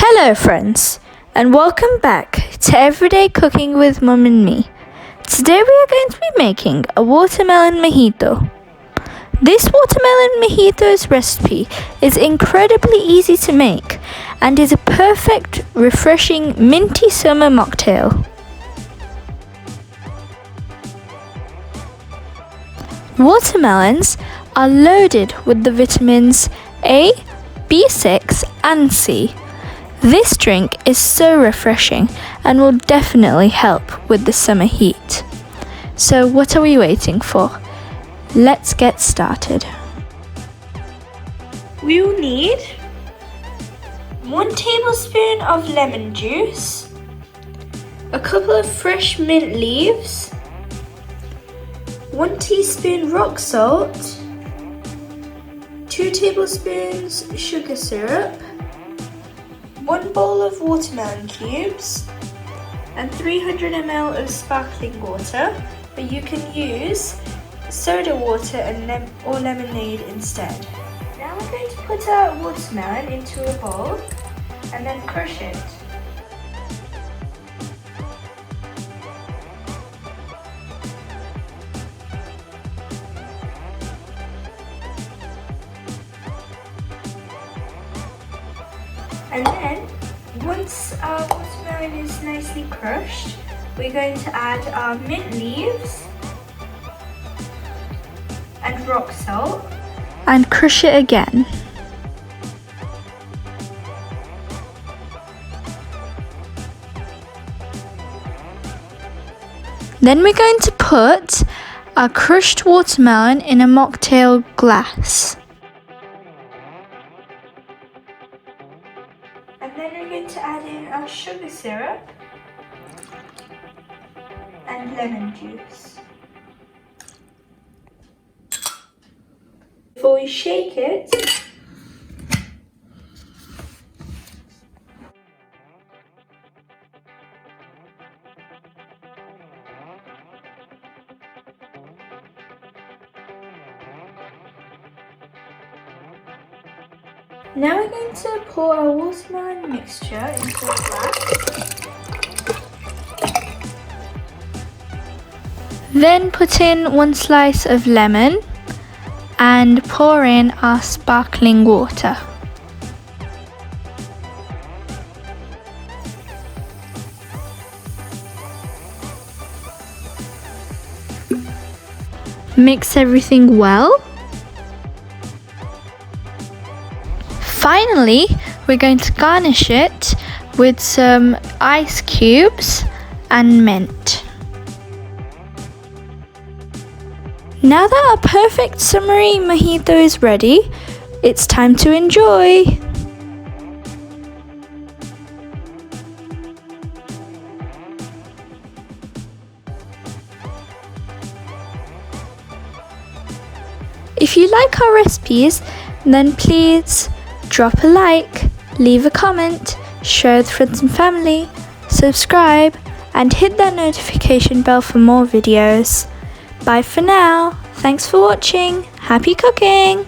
Hello friends, and welcome back to Everyday Cooking with Mum and me. Today we are going to be making a watermelon mojito. This watermelon mojito's recipe is incredibly easy to make and is a perfect, refreshing, minty summer mocktail. Watermelons are loaded with the vitamins A, B6 and C. This drink is so refreshing and will definitely help with the summer heat. So what are we waiting for? Let's get started. We will need 1 tablespoon of lemon juice, a couple of fresh mint leaves, 1 teaspoon rock salt, 2 tablespoons sugar syrup, 1 bowl of watermelon cubes, and 300 ml of sparkling water, but you can use soda water or lemonade instead. Now we're going to put our watermelon into a bowl and then crush it. And then, once our watermelon is nicely crushed, we're going to add our mint leaves and rock salt and crush it again. Then we're going to put our crushed watermelon in a mocktail glass. And then we're going to add in our sugar syrup and lemon juice. Before we shake it, now we're going to pour our watermelon mixture into a glass. Then put in 1 slice of lemon and pour in our sparkling water. Mix everything well. Finally, we're going to garnish it with some ice cubes and mint. Now that our perfect summery mojito is ready, it's time to enjoy! If you like our recipes, then please drop a like, leave a comment, share with friends and family, subscribe, and hit that notification bell for more videos. Bye for now. Thanks for watching. Happy cooking!